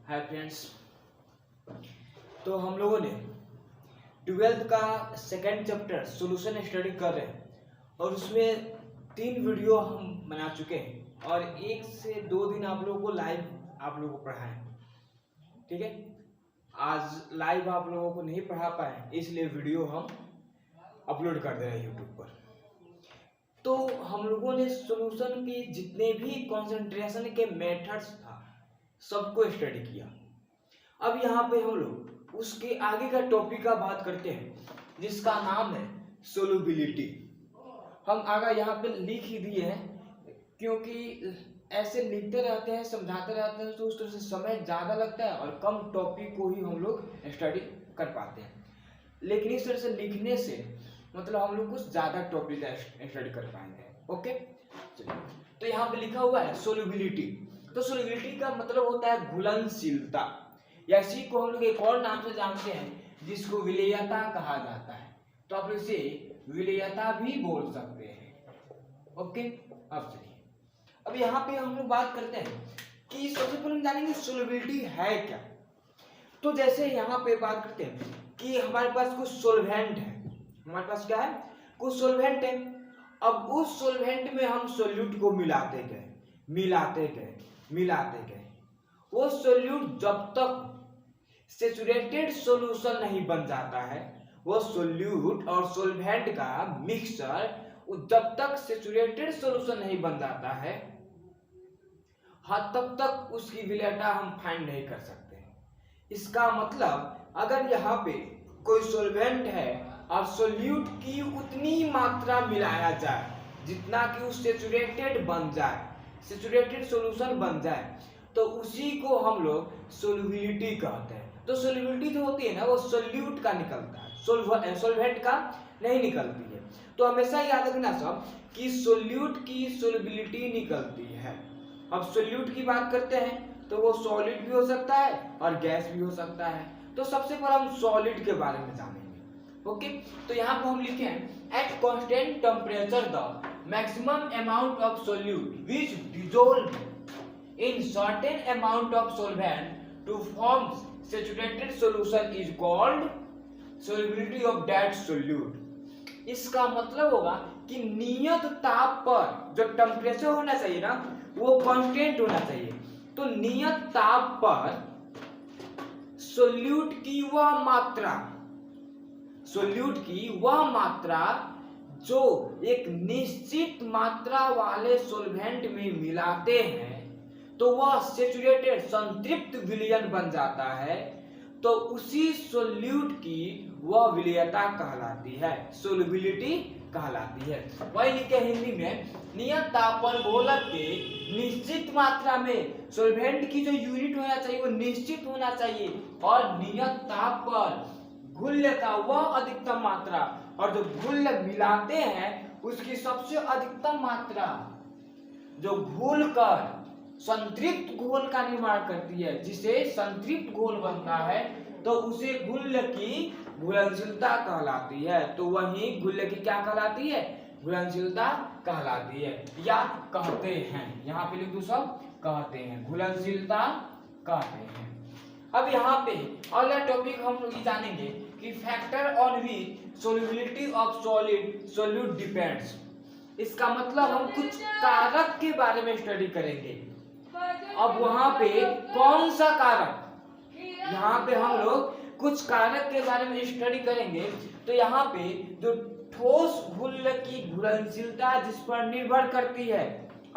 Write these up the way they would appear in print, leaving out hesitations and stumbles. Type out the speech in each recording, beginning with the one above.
Hi friends. तो हम लोगों ने 12th का सेकेंड चैप्टर सॉल्यूशन स्टडी कर रहे हैं और उसमें 3 वीडियो हम बना चुके हैं और 1 से 2 दिन आप लोगों को लाइव आप लोगों को पढ़ाएं। ठीक है, आज लाइव आप लोगों को नहीं पढ़ा पाए इसलिए वीडियो हम अपलोड कर दे रहे हैं यूट्यूब पर। तो हम लोगों ने सॉल्यूशन के जितने भी कंसंट्रेशन के मेथड्स था सबको स्टडी किया। अब यहाँ पे हम लोग उसके आगे का टॉपिक का बात करते हैं जिसका नाम है सोल्यूबिलिटी। हम आगे यहाँ पे लिख ही दिए हैं क्योंकि ऐसे लिखते रहते हैं समझाते रहते हैं तो उस तरह से समय ज़्यादा लगता है और कम टॉपिक को ही हम लोग स्टडी कर पाते हैं। लेकिन इस तरह से लिखने से मतलब हम लोग कुछ ज़्यादा टॉपिक स्टडी कर पाएंगे। ओके, चलिए। तो यहाँ पे लिखा हुआ है सोल्यूबिलिटी। तो सोल्यूबिलिटी का मतलब होता है घुलनशीलता, या इसी को हम लोग एक और नाम से जानते हैं जिसको विलेयता कहा जाता है। तो आप इसे विलेयता भी बोल सकते हैं। ओके, अब चलिए अब यहाँ पे हम लोग बात करते हैं कि सबसे पहले हम जानेंगे सोल्यूबिलिटी है क्या। तो जैसे यहाँ पे बात करते हैं कि हमारे पास कुछ सोल्वेंट है, हमारे पास क्या है, कुछ सोल्वेंट है। अब उस सोल्वेंट में हम सोल्यूट को मिलाते गए, वो सोल्यूट जब तक सैचुरेटेड सॉल्यूशन नहीं बन जाता है, वो सोल्यूट और सोल्वेंट का मिक्सचर जब तक सैचुरेटेड सॉल्यूशन नहीं बन जाता है तब तक उसकी विलेयता हम फाइंड नहीं कर सकते। इसका मतलब अगर यहाँ पे कोई सोल्वेंट है और सोल्यूट की उतनी मात्रा मिलाया जाए जितना कि उस सैचुरेटेड बन जाए, सैचुरेटेड सॉल्यूशन बन जाए, तो उसी को हम लोग सोल्यूबिलिटी कहते हैं। तो सोल्यूबिलिटी जो होती है ना वो सोल्यूट का निकलता है, सोल्वेंट का नहीं निकलती है। तो हमेशा याद रखना सब कि सोल्यूट की सोल्यूबिलिटी निकलती है। अब सोल्यूट की बात करते हैं तो वो सॉलिड भी हो सकता है और गैस भी हो सकता है। तो सबसे पहले हम सॉलिड के बारे में जानेंगे। ओके, तो यहाँ पर हम लिखे हैं at constant temperature the maximum amount of solute which dissolve in certain amount of solvent to form saturated solution is called solubility of that solute। इसका मतलब होगा कि नियत ताप पर जो टेम्परेचर होना चाहिए ना वो कांस्टेंट होना चाहिए। तो नियत ताप पर सोल्यूट की वह मात्रा जो एक निश्चित मात्रा वाले सोल्वेंट में मिलाते हैं तो वह सैचुरेटेड संतृप्त विलयन बन जाता है। तो उसी सोल्यूट की वह विलेयता कहलाती है, सोल्यूबिलिटी कहलाती है। वही लिखे हिंदी में नियत ताप पर घोलक के निश्चित मात्रा में सोल्वेंट की जो यूनिट होना चाहिए वो निश्चित होना चाहिए और नियत ताप पर घुल्य का वह अधिकतम मात्रा और जो घुल्य मिलाते हैं उसकी सबसे अधिकतम मात्रा जो घोलकर संतृप्त घोल का निर्माण करती है, जिसे संतृप्त घोल बनता है तो उसे घुल्य की घुलनशीलता कहलाती है। तो वही घुल्य की क्या कहलाती है, घुलनशीलता कहलाती है या कहते हैं। यहाँ पे लिख दो सब कहते हैं, घुलनशीलता कहते हैं। अब यहाँ पे अगला टॉपिक हम लोग जानेंगे कि factor on which solubility of solid solute depends. इसका मतलब हम कुछ कारक के बारे में स्टडी करेंगे। अब वहां पे कौन सा कारक, यहाँ पे हम लोग कुछ कारक के बारे में स्टडी करेंगे। तो यहाँ पे जो ठोस घुल्य की घुलनशीलता जिस पर निर्भर करती है।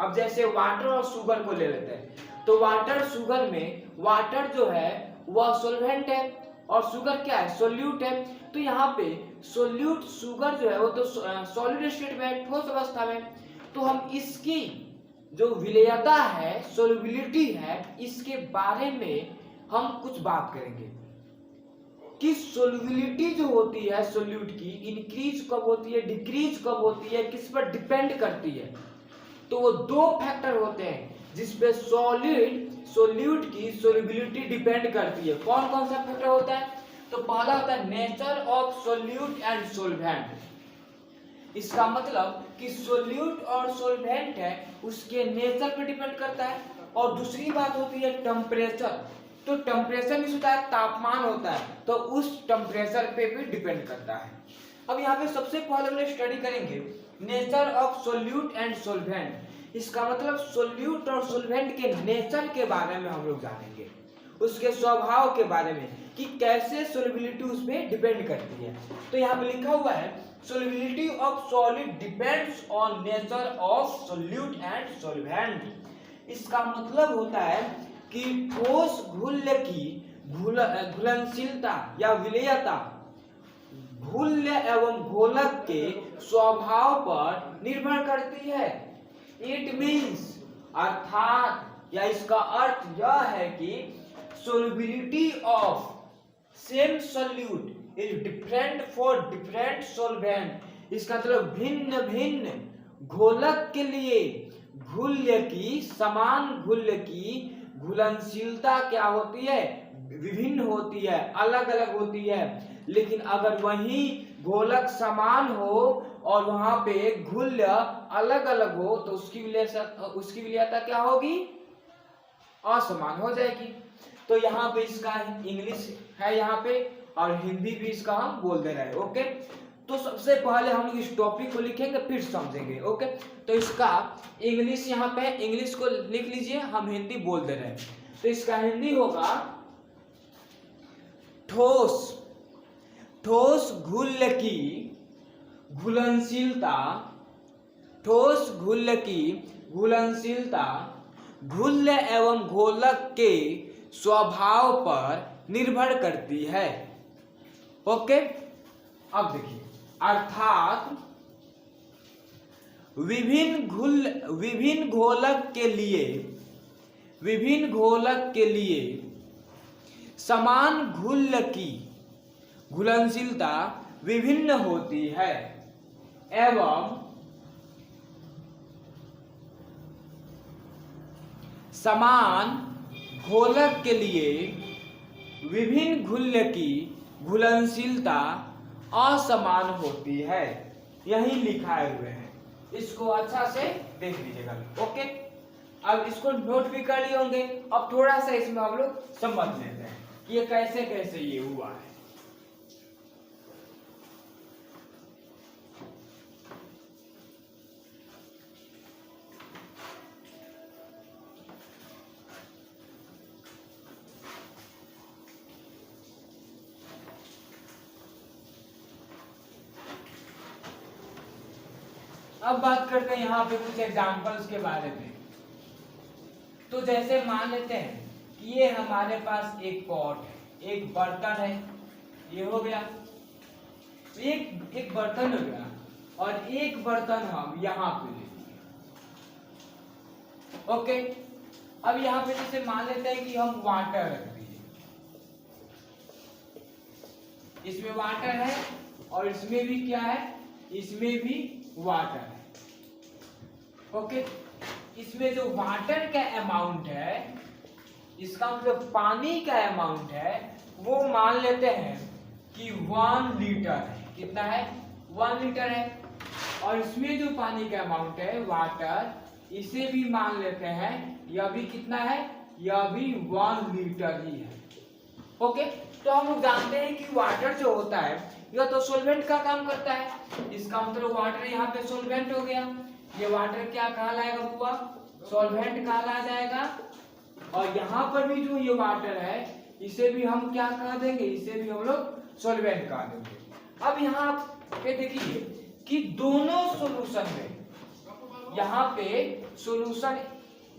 अब जैसे वाटर और शुगर को ले लेते हैं तो वाटर शुगर में वाटर जो है वह सोल्वेंट है और शुगर क्या है, सोल्यूट है। तो यहाँ पे सोल्यूट शुगर जो है वो तो सॉलिड स्टेट में, ठोस अवस्था में। तो हम इसकी जो विलेयता है, सोल्यूबिलिटी है, इसके बारे में हम कुछ बात करेंगे कि सोल्यूबिलिटी जो होती है सोल्यूट की इंक्रीज कब होती है, डिक्रीज कब होती है, किस पर डिपेंड करती है। तो वो 2 फैक्टर होते हैं जिसपे सोल्यूट की सोल्यूबिलिटी डिपेंड करती है। कौन कौन सा फैक्टर होता है? तो पहला होता है नेचर ऑफ सोल्यूट एंड सोल्वेंट। इसका मतलब कि सोल्यूट और सोल्वेंट है उसके नेचर पे डिपेंड करता है। और दूसरी बात होती है टेम्परेचर तो टेम्परेचर मीन्स होता है तापमान होता है, तो उस टेम्परेचर पे भी डिपेंड करता है। अब यहाँ पे सबसे पहले हम लोग स्टडी करेंगे नेचर ऑफ सोल्यूट एंड सोल्वेंट। इसका मतलब सोल्यूट और सोल्वेंट के नेचर के बारे में हम लोग जानेंगे, उसके स्वभाव के बारे में कि कैसे सोल्युबिलिटी उस पर डिपेंड करती है। तो यहाँ पे लिखा हुआ है solubility of solid depends on nature of solute and सोल्वेंट। इसका मतलब होता है कि ठोस घुल्य की घुलनशीलता या विलेयता घुल्य एवं घोलक के स्वभाव पर निर्भर करती है। इट मीन्स अर्थात या इसका अर्थ यह है कि solubility of same solute is different for different solvent। इसका मतलब भिन्न भिन्न घोलक के लिए घुल्य की समान घुल्य की घुलनशीलता क्या होती है, विभिन्न होती है, अलग अलग होती है। लेकिन अगर वही घोलक समान हो और वहां पे घुल्य अलग अलग हो तो उसकी विलेयता क्या होगी, असमान हो जाएगी। तो यहाँ पे इसका इंग्लिश है यहाँ पे और हिंदी भी इसका हम बोल दे रहे हैं। ओके, तो सबसे पहले हम लोग इस टॉपिक को लिखेंगे फिर समझेंगे। ओके, तो इसका इंग्लिश यहाँ पे इंग्लिश को लिख लीजिए, हम हिंदी बोल दे रहे हैं। तो इसका हिंदी होगा ठोस ठोस घुल्य की घुलनशीलता, ठोस घुल्य की घुलनशीलता घुल्य एवं घोलक के स्वभाव पर निर्भर करती है। ओके, अब देखिए अर्थात विभिन्न घोलक के लिए समान घुल्य की घुलनशीलता विभिन्न होती है एवं समान घोलक के लिए विभिन्न घुल्य की घुलनशीलता असमान होती है। यही लिखाए हुए हैं, इसको अच्छा से देख लीजिएगा। ओके, अब इसको नोट भी कर लिए होंगे। अब थोड़ा सा इसमें हम लोग समझ लेते हैं कि ये कैसे कैसे ये हुआ है। अब बात करते हैं यहाँ पे कुछ एग्जांपल्स के बारे में। तो जैसे मान लेते हैं कि ये हमारे पास एक पॉट है, एक बर्तन है, ये हो गया, एक बर्तन हो गया और एक बर्तन हम यहाँ पे ले लिए। ओके, अब यहाँ पे जैसे मान लेते हैं कि हम वाटर रख दिए, इसमें वाटर है और इसमें भी क्या है, इसमें भी वाटर है। ओके, इसमें जो वाटर का अमाउंट है, इसका मतलब पानी का अमाउंट है, वो मान लेते हैं कि 1 लीटर है। कितना है, 1 लीटर है। और इसमें जो पानी का अमाउंट है वाटर, इसे भी मान लेते हैं, यह भी कितना है, यह भी 1 लीटर ही है। ओके, तो हम लोग जानते हैं कि वाटर जो होता है यह तो सोल्वेंट का काम करता है। इसका मतलब वाटर यहाँ पे सोल्वेंट हो गया, ये वाटर क्या कहलाएगा हुआ, सॉल्वेंट कहला जाएगा। और यहाँ पर भी जो ये वाटर है इसे भी हम क्या कह देंगे, इसे भी हम लोग सॉल्वेंट कह देंगे। अब यहाँ पे देखिए कि दोनों सॉल्यूशन में, यहाँ पे सॉल्यूशन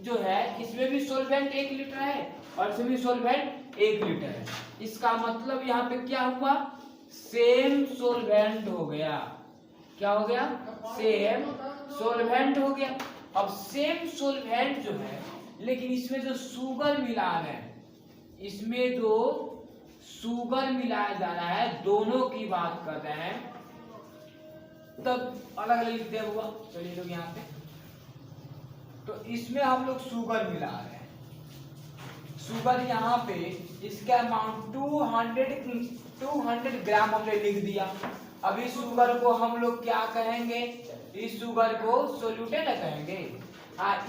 जो है इसमें भी सॉल्वेंट 1 लीटर है और इसमें भी सॉल्वेंट 1 लीटर है। इसका मतलब यहाँ पे क्या हुआ, सेम सॉल्वेंट हो गया। क्या हो गया, सेम सॉल्वेंट हो गया। अब सेम सॉल्वेंट जो है, लेकिन इसमें जो शुगर मिलान है, इसमें जो शुगर मिलाया जा रहा है, दोनों की बात कर रहे हैं, तब अलग अलग लिखते हुआ चलिए लोग यहाँ पे। तो इसमें हम लोग शुगर मिला रहे हैं, शुगर यहाँ पे इसका अमाउंट 200 ग्राम हमने लिख दिया। अब इस शुगर को हम लोग क्या कहेंगे, इस शुगर को सोल्यूटेड कहेंगे।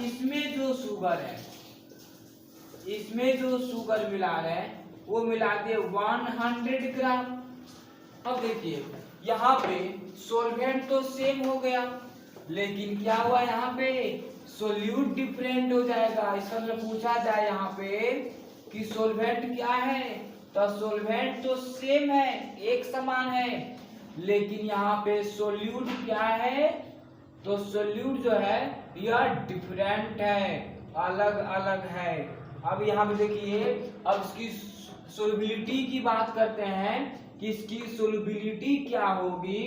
इसमें जो शुगर है, इसमें जो शुगर मिला रहे हैं वो मिला दिए 100 ग्राम। अब देखिए यहाँ पे सोलवेंट तो सेम हो गया, लेकिन क्या हुआ यहाँ पे सोल्यूट डिफरेंट हो जाएगा। इसका मतलब पूछा जाए यहाँ पे कि सोलवेंट क्या है, तो सोलवेंट तो सेम है, एक समान है, लेकिन यहाँ पे सोल्यूट क्या है, तो सोल्यूट जो है यह डिफरेंट है, अलग अलग है। अब यहाँ पे देखिए, अब इसकी सोलबिलिटी की बात करते हैं कि इसकी सोलबिलिटी क्या होगी,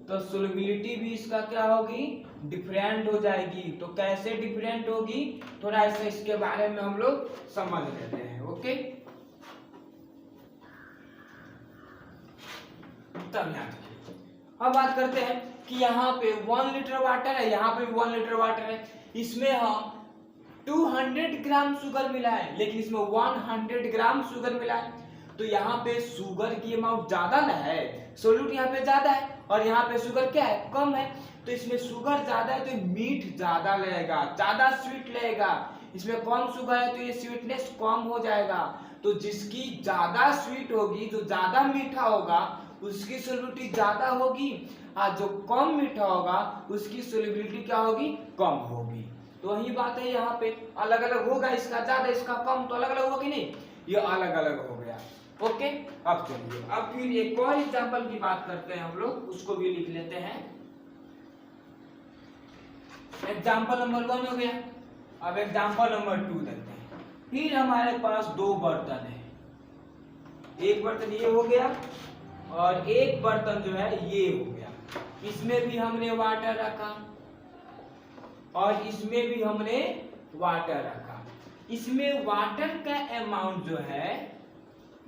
तो सोलबिलिटी भी इसका क्या होगी, डिफरेंट हो जाएगी। तो कैसे डिफरेंट होगी, थोड़ा ऐसे इसके बारे में हम लोग समझ लेते हैं। ओके, तब यहाँ अब बात करते हैं कि यहाँ पे 1 लीटर वाटर है, यहाँ पे भी 1 लीटर वाटर है, इसमें हम 200 ग्राम शुगर मिला है, लेकिन इसमें 100 ग्राम शुगर मिला है। तो यहाँ पे शुगर की अमाउंट ज्यादा ना है, सोल्यूट यहाँ पे ज्यादा है, और यहाँ पे शुगर क्या है, कम है। तो इसमें शुगर ज्यादा है तो मीठ ज्यादा लगेगा, ज्यादा स्वीट लगेगा। इसमें कम शुगर है तो ये स्वीटनेस कम हो जाएगा। तो जिसकी ज्यादा स्वीट होगी, जो ज्यादा मीठा होगा, उसकी सोलिबिलिटी ज्यादा होगी, और जो कम मीठा होगा उसकी सोलिबिलिटी क्या होगी, कम होगी। तो वही बात है, यहाँ पे अलग अलग होगा, इसका ज्यादा इसका कम, तो अलग अलग होगी नहीं, ये अलग अलग हो गया। ओके, अब चलिए अब फिर एक और एग्जांपल की बात करते हैं हम लोग, उसको भी लिख लेते हैं। एग्जांपल नंबर 1 हो गया, अब एग्जांपल नंबर 2 देखते हैं। फिर हमारे पास 2 बर्तन है, एक बर्तन ये हो गया और एक बर्तन जो है ये हो गया। इसमें भी हमने वाटर रखा और इसमें भी हमने वाटर रखा। इसमें वाटर का अमाउंट जो है,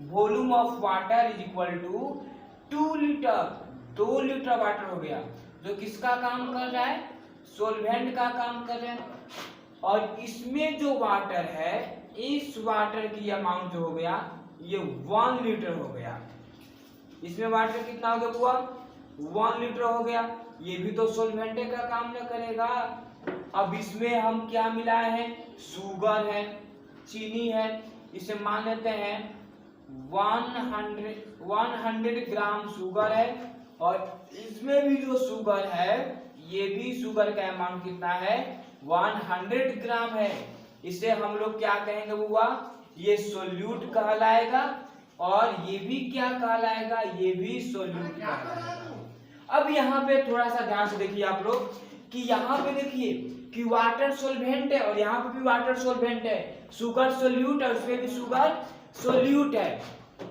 volume of water is equal to 2 litre, 2 litre water हो गया, जो किसका काम कर रहा है, सोलवेंट का काम कर रहा है। और इसमें जो वाटर है, इस वाटर की अमाउंट जो हो गया ये 1 लीटर हो गया। इसमें वाटर कितना हो गया, 1 लीटर हो गया। ये भी तो सोलवेंट का काम न करेगा। अब इसमें हम क्या मिलाए हैं, शुगर है, चीनी है, इसे मान लेते हैं 100 ग्राम शुगर है, और इसमें भी जो शुगर है, ये भी शुगर का अमाउंट कितना है, 100 ग्राम है। इसे हम लोग क्या कहेंगे बुआ, ये सोल्यूट कहलाएगा, और ये भी क्या कहलाएगा, ये भी सोल्यूट कहलाएगा। अब यहाँ पे थोड़ा सा ध्यान से देखिए आप लोग, कि यहाँ पे देखिए कि वाटर सोलवेंट है और यहाँ पे भी वाटर सोलवेंट है, शुगर सोल्यूट है, उसमें भी शुगर सोल्यूट है।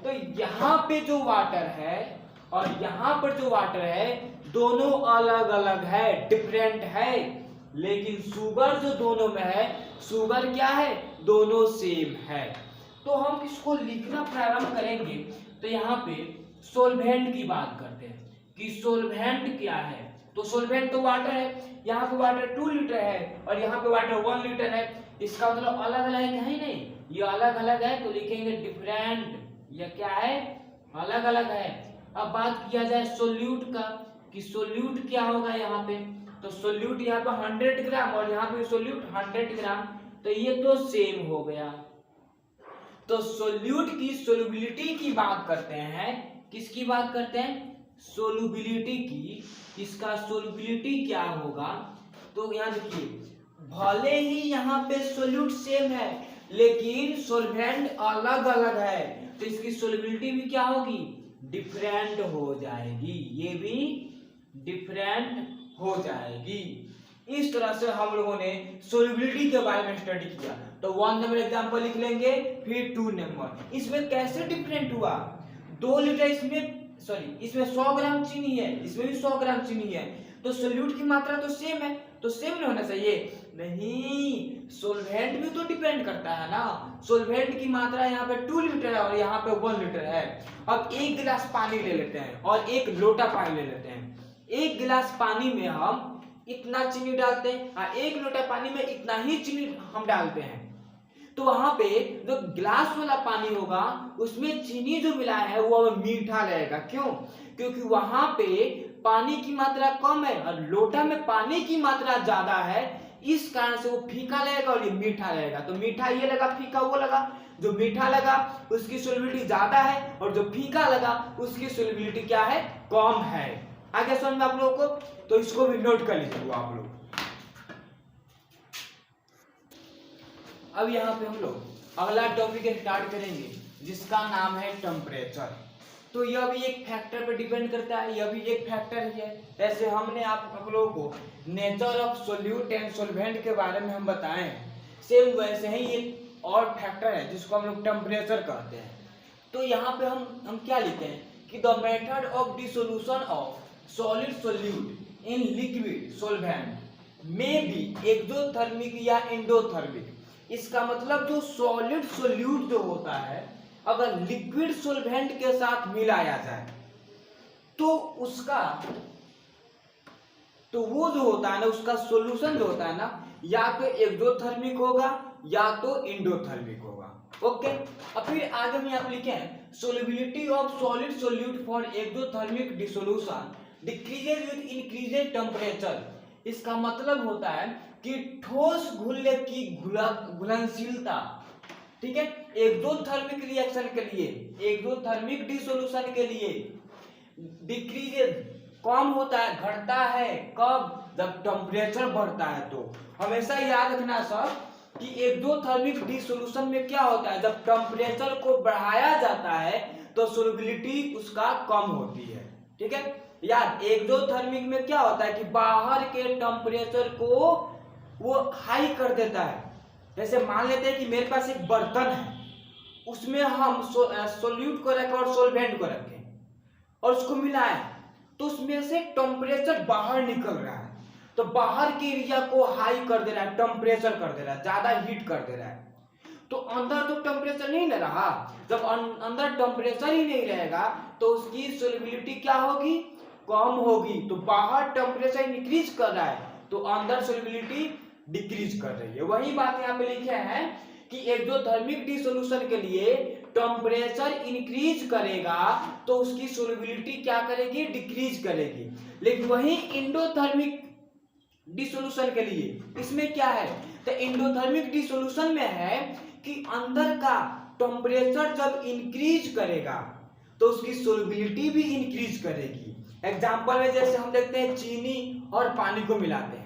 तो यहाँ पे जो वाटर है और यहाँ पर जो वाटर है, दोनों अलग अलग है, डिफरेंट है, लेकिन शुगर जो दोनों में है, शुगर क्या है, दोनों सेम है। तो हम इसको लिखना प्रारंभ करेंगे, तो यहाँ पे सोलवेंट की बात करते हैं कि सोलवेंट क्या है। तो सोलवेंट तो वाटर है, यहाँ पे वाटर 2 लीटर है और यहाँ पे वाटर 1 लीटर है। इसका मतलब अलग अलग है ही नहीं, ये अलग अलग है, तो लिखेंगे डिफरेंट, यह क्या है, अलग अलग है। अब बात किया जाए सोल्यूट का, कि सोल्यूट क्या होगा यहाँ पे, तो सोल्यूट यहाँ पे 100 ग्राम और यहाँ पे सोल्यूट 100 ग्राम, तो ये तो सेम हो गया। तो सोल्यूट की सोल्युबिलिटी की बात करते हैं, किसकी बात करते हैं, सोल्युबिलिटी की। इसका सोल्युबिलिटी क्या होगा, तो यहाँ देखिए, भले ही यहाँ पे सोल्यूट सेम है लेकिन सोलवेंट अलग अलग है, तो इसकी सोल्युबिलिटी भी क्या होगी, डिफरेंट हो जाएगी, ये भी डिफरेंट हो जाएगी। इस तरह से हम लोगों ने सोल्युबिलिटी के बारे में स्टडी किया। तो 1 नंबर एग्जांपल लिख लेंगे, फिर 2 नंबर। इसमें कैसे डिफरेंट हुआ, 2 लीटर इसमें 100 ग्राम चीनी है, इसमें भी 100 ग्राम चीनी है, तो सोल्यूट की मात्रा तो सेम है, तो सेम नहीं होना चाहिए, नहीं, सोलवेंट भी तो डिपेंड करता है ना। सोलवेंट की मात्रा यहाँ पे 2 लीटर है और यहाँ पे 1 लीटर है। अब 1 गिलास पानी ले लेते हैं और 1 लोटा पानी ले लेते हैं। 1 गिलास पानी में हम इतना चीनी डालते हैं और 1 लोटा पानी में इतना ही चीनी हम डालते हैं। तो वहां पे जो गिलास वाला पानी होगा उसमें चीनी जो मिला है वो मीठा लगेगा। क्यों? क्योंकि वहां पे पानी की मात्रा कम है और लोटा में पानी की मात्रा ज्यादा है, इस कारण से वो फीका लगेगा और ये मीठा लगेगा। तो मीठा ये लगा, फीका वो लगा। जो मीठा लगा उसकी सोल्युबिलिटी ज्यादा है और जो फीका लगा उसकी सोल्युबिलिटी क्या है, कम है। आगे समझ में आप लोगों को? तो इसको भी नोट कर लीजिए आप लोग। अब यहाँ पे हम लोग अगला टॉपिक स्टार्ट करेंगे जिसका नाम है टेम्परेचर। तो यह भी एक फैक्टर पर डिपेंड करता है, यह भी एक फैक्टर ही है। जैसे हमने आप लोगों को नेचर ऑफ सोल्यूट एंड सोल्वेंट के बारे में हम बताए, सेम वैसे ही एक और फैक्टर है जिसको हम लोग टेम्परेचर कहते हैं। तो यहाँ पे हम क्या लिखते हैं कि the method of dissolution of solid solute in liquid सोल्वेंट में बी एक्सोथर्मिक या एंडोथर्मिक। इसका मतलब जो सॉलिड सोल्यूट जो होता है अगर लिक्विड सोल्वेंट के साथ मिलाया जाए तो उसका तो वो जो होता है ना उसका सॉल्यूशन जो होता है ना या तो एक्सोथर्मिक होगा या तो एंडोथर्मिक होगा। ओके, अब फिर आगे हम यहाँ लिखे हैं solubility of solid solute for exothermic dissolution decreases with increased temperature. इसका मतलब होता है कि ठोस घुलने की घुलनशीलता, ठीक है, एक्सोथर्मिक रिएक्शन के लिए, एक्सोथर्मिक डिसोल्यूशन के लिए डिक्रीजेज कम होता है, घटता है कब, जब टेम्परेचर बढ़ता है। तो हमेशा याद रखना सर कि एक्सोथर्मिक डिसोल्यूशन में क्या होता है, जब टेम्परेचर को बढ़ाया जाता है तो सोल्युबिलिटी उसका कम होती है। ठीक है यार, एक्सोथर्मिक में क्या होता है कि बाहर के टेम्परेचर को वो हाई कर देता है। जैसे मान लेते हैं कि मेरे पास एक बर्तन है, उसमें हम सोल्यूट को रखें और सोल्वेंट को रखें और उसको मिलाएं तो उसमें से टेम्परेचर बाहर निकल रहा है, तो बाहर के एरिया को हाई कर दे रहा है, टेम्परेचर कर दे रहा है, ज्यादा हीट कर दे रहा है। तो अंदर तो टेम्परेचर नहीं ना रहा, जब अंदर टेम्परेचर ही नहीं रहेगा तो उसकी सोल्युबिलिटी क्या होगी, कम होगी। तो बाहर टेम्परेचर इंक्रीज कर रहा है तो अंदर सोल्युबिलिटी डिक्रीज कर रही है। वही बात यहाँ पे लिखे हैं कि एक्सोथर्मिक डिसोल्यूशन के लिए टेम्परेचर इंक्रीज करेगा तो उसकी सोल्युबिलिटी क्या करेगी, डिक्रीज करेगी। लेकिन वही एंडोथर्मिक डिसोल्यूशन के लिए इसमें क्या है, तो एंडोथर्मिक डिसोल्यूशन में है कि अंदर का टेम्परेचर जब इंक्रीज करेगा तो उसकी सोल्युबिलिटी भी इंक्रीज करेगी। एग्जांपल में जैसे हम देखते हैं चीनी और पानी को मिलाते हैं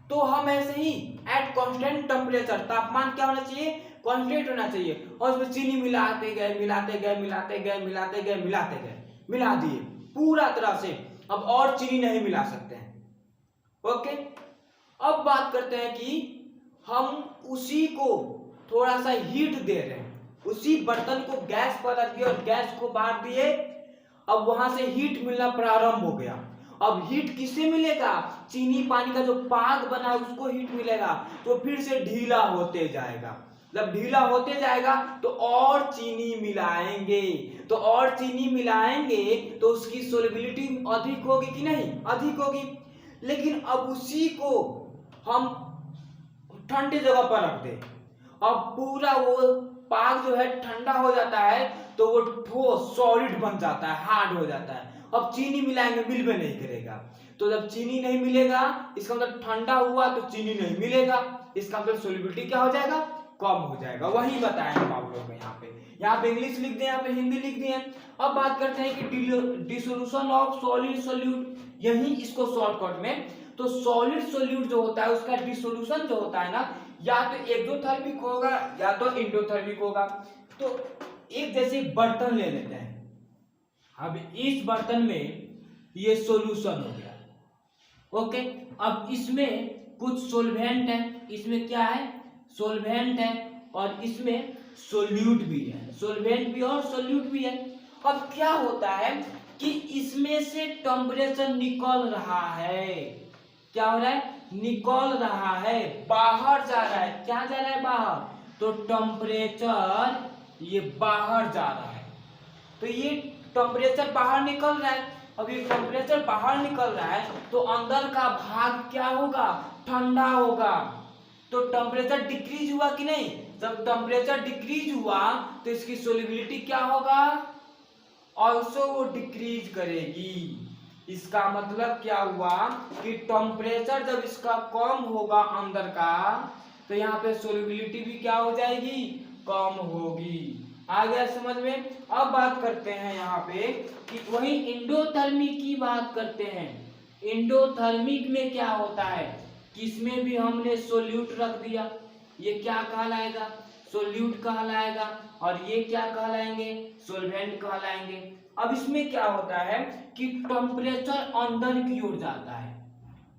तो हम ऐसे ही एट कांस्टेंट टेम्परेचर, तापमान क्या होना चाहिए, कांस्टेंट होना चाहिए, और उसमें चीनी मिलाते गए मिलाते गए मिलाते गए मिलाते गए मिलाते गए, मिला दिए पूरा तरह से, अब और चीनी नहीं मिला सकते हैं। ओके, अब बात करते हैं कि हम उसी को थोड़ा सा हीट दे रहे हैं, उसी बर्तन को गैस पर रख दिए और गैस को बांट दिए, अब वहां से हीट मिलना प्रारंभ हो गया। अब हीट किससे मिलेगा, चीनी पानी का जो पाग बना है उसको हीट मिलेगा, तो फिर से ढीला होते जाएगा। जब ढीला होते जाएगा तो और चीनी मिलाएंगे, तो और चीनी मिलाएंगे तो उसकी सोल्युबिलिटी अधिक होगी कि नहीं, अधिक होगी। लेकिन अब उसी को हम ठंडी जगह पर रख दे, अब पूरा वो पाग जो है ठंडा हो जाता है तो वो ठोस सॉलिड बन जाता है, हार्ड हो जाता है। अब चीनी मिलाएंगे, मिल में नहीं करेगा, तो जब चीनी नहीं मिलेगा इसका मतलब ठंडा हुआ तो चीनी नहीं मिलेगा, इसका मतलब सोल्युबिलिटी क्या हो जाएगा, कम हो जाएगा। वही बताया हम आप लोगों को यहाँ पे इंग्लिश लिख दिए, यहाँ पे हिंदी लिख दिए। अब बात करते हैं कि डिसोल्यूशन ऑफ सॉलिड सोल्यूट, यही इसको शॉर्टकट में, तो सॉलिड सोल्यूट जो होता है उसका डिसोल्यूशन जो होता है ना या तो एक्सोथर्मिक होगा या तो एंडोथर्मिक होगा। तो एक जैसे बर्तन ले लेते हैं, अब इस बर्तन में ये सॉल्यूशन हो गया, ओके, अब इसमें कुछ सोल्वेंट है, इसमें क्या है, सोल्वेंट है, और इसमें सोल्यूट भी है, सोल्वेंट भी और सोल्यूट भी है। अब क्या होता है कि इसमें से टेम्परेचर निकल रहा है, क्या हो रहा है, निकल रहा है, बाहर जा रहा है, क्या जा रहा है, बाहर, तो टेम्परेचर ये बाहर जा रहा है, तो ये टेम्परेचर बाहर निकल रहा है। अब ये टेम्परेचर बाहर निकल रहा है तो अंदर का भाग क्या होगा, ठंडा होगा, तो टेम्परेचर डिक्रीज हुआ कि नहीं, जब टेम्परेचर डिक्रीज हुआ तो इसकी सोल्युबिलिटी क्या होगा, ऑल्सो वो डिक्रीज करेगी। इसका मतलब क्या हुआ कि टेम्परेचर जब इसका कम होगा अंदर का, तो यहाँ पे सोल्युबिलिटी भी क्या हो जाएगी, कम होगी। आ गया समझ में। अब बात करते हैं यहाँ पे कि वही इंडोथर्मिक की बात करते हैं। इंडोथर्मिक में क्या होता है कि इसमें भी हमने सोल्यूट रख दिया, ये क्या कहलाएगा, सोल्यूट कहलाएगा, और ये क्या कहलाएंगे, सोल्वेंट कहलाएंगे। अब इसमें क्या होता है कि टेम्परेचर अंदर की ओर जाता है,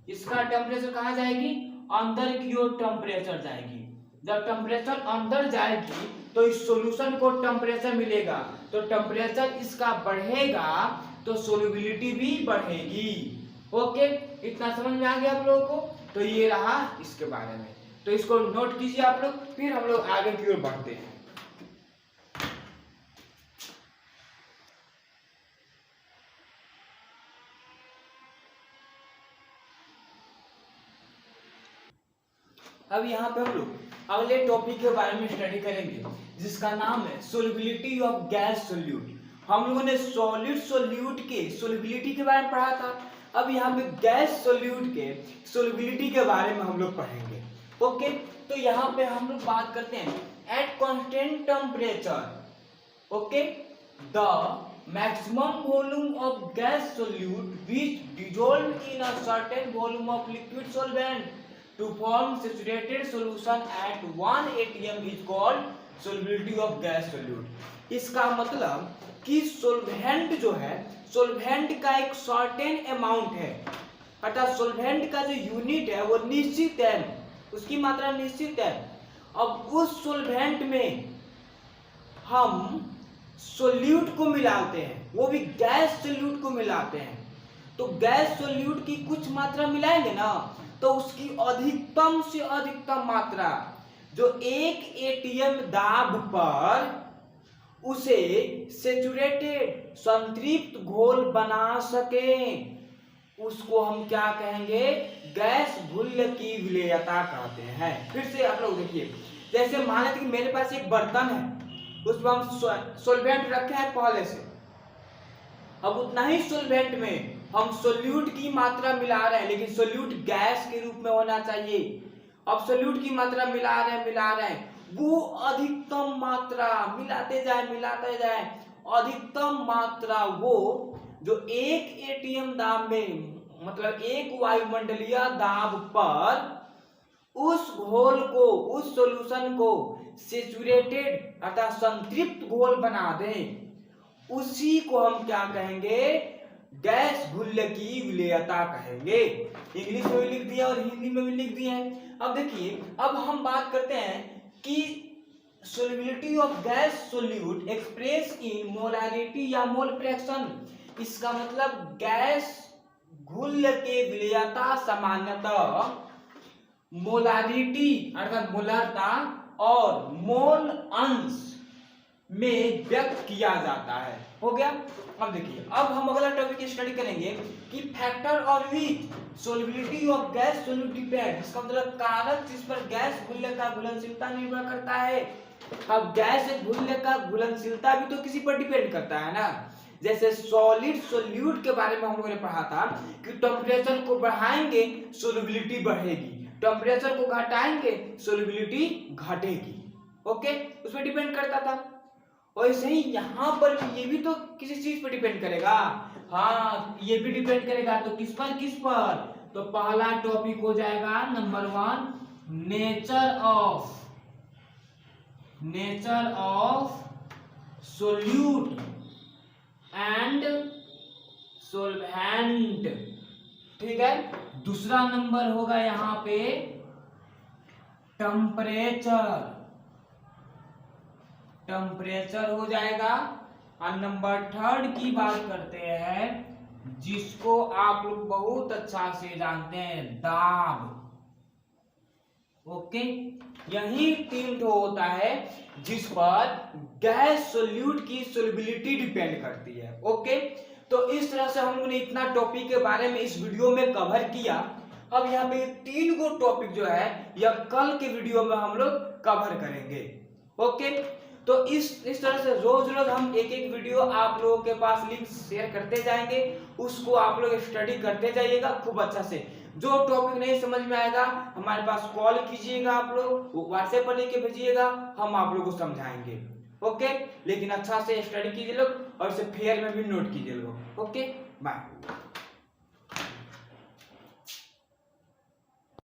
इसका टेम्परेचर कहाँ जाएगी, अंदर की ओर टेम्परेचर जाएगी। जब टेम्परेचर अंदर जाएगी तो इस सॉल्यूशन को टेम्परेचर मिलेगा, तो टेम्परेचर इसका बढ़ेगा तो सोल्युबिलिटी भी बढ़ेगी। ओके, इतना समझ में आ गया आप लोगों को। तो ये रहा इसके बारे में, तो इसको नोट कीजिए आप लोग, फिर हम लोग आगे की ओर बढ़ते हैं। अब यहाँ पे हम लोग अगले टॉपिक के बारे में स्टडी करेंगे, जिसका नाम है सोल्युबिलिटी ऑफ गैस सोल्यूट। हम लोगों ने सॉलिड सोल्यूट के सोल्युबिलिटी के बारे में पढ़ा था, अब यहाँ पे गैस सोल्यूट के सोल्युबिलिटी के बारे में हम लोग पढ़ेंगे। ओके, तो यहाँ पे हम लोग बात करते हैं at constant temperature. Okay, the maximum volume of gas solute which dissolved in a certain volume of liquid solvent to form saturated solution at 1 atm is called solubility of gas solute। इसका मतलब कि सोल्वेंट जो है, सोल्वेंट का एक certain amount है, अर्थात सोल्वेंट का जो यूनिट है वो निश्चित है, उसकी मात्रा निश्चित है। अब उस सोल्वेंट में हम सोल्यूट को मिलाते हैं, वो भी गैस सोल्यूट को मिलाते हैं, तो गैस सोल्यूट की कुछ मात्रा मिलाएंगे ना, तो उसकी अधिकतम से अधिकतम मात्रा जो 1 एटीएम दाब पर उसे सेचुरेटेड संतृप्त घोल बना सके, उसको हम क्या कहेंगे, गैस घुल्ल की विलेयता कहते हैं। फिर से आप लोग देखिए, जैसे मान लेते कि मेरे पास एक बर्तन है, उसमें हम सोल्वेंट रखे हैं पहले से, अब उतना ही सोल्वेंट में हम सोल्यूट की मात्रा मिला रहे हैं, लेकिन सोल्यूट गैस के रूप में होना चाहिए। अब सोल्यूट की मात्रा मिला रहे हैं, वो अधिकतम मात्रा मिलाते जाए, अधिकतम मात्रा वो जो 1 एटीएम दाब में, मतलब 1 वायुमंडलीय दाब पर उस घोल को, उस सॉल्यूशन को सेचुरेटेड अर्थात संतृप्त घोल बना दें, उसी को हम क्या कहेंगे, गैस घुल्ल की विलेयता कहेंगे। इंग्लिश में भी लिख दिया और हिंदी में भी लिख दिया है। अब देखिए, अब हम बात करते हैं कि solubility of gas solute express in molarity या मोल फ्रैक्शन। इसका मतलब गैस घुल्ल के विलेयता सामान्यतः मोलारिटी अर्थात मोलरता और मोल अंश में व्यक्त किया जाता है। हो गया। अब देखिए, अब हम अगला टॉपिक स्टडी करेंगे कि factor on which solubility of gas solute depend. इसका मतलब कारक जिस पर गैस घुल्ल का घुलनशीलता निर्भर करता है। अब गैस घुल्ल का घुलनशीलता भी तो किसी पर डिपेंड करता है ना। जैसे सॉलिड सोल्यूट के बारे में हम लोगों ने पढ़ा था कि टेम्परेचर को बढ़ाएंगे सोल्युबिलिटी बढ़ेगी, टेम्परेचर को घटाएंगे सोल्युबिलिटी घटेगी। ओके, उसमें डिपेंड करता था। वैसे ही यहाँ पर भी ये भी तो किसी चीज पर डिपेंड करेगा। हाँ, ये भी डिपेंड करेगा। तो किस पर? तो पहला टॉपिक हो जाएगा number 1, nature of solute and सोल्वेंट। ठीक है। दूसरा नंबर होगा यहाँ पे टेम्परेचर हो जाएगा। और नंबर 3 की बात करते हैं, जिसको आप लोग बहुत अच्छा से जानते हैं, दाब। ओके, यही 3 होता है जिस पर गैस सोल्यूट की सोल्युबिलिटी डिपेंड करती है। ओके, तो इस तरह से हम लोग ने इतना टॉपिक के बारे में इस वीडियो में कवर किया। अब यहाँ पे 3 गो टॉपिक जो है यह कल के वीडियो में हम लोग कवर करेंगे। ओके, तो इस तरह से रोज रोज हम एक एक वीडियो आप लोगों के पास लिंक शेयर करते जाएंगे, उसको आप लोग स्टडी करते जाइएगा खूब अच्छा से। जो टॉपिक नहीं समझ में आएगा हमारे पास कॉल कीजिएगा, आप लोग व्हाट्सएप पर लिख के भेजिएगा, हम आप लोगों को समझाएंगे। ओके, लेकिन अच्छा से स्टडी कीजिए लोग और इसे फेयर में भी नोट कीजिए लोग। Okay, bye.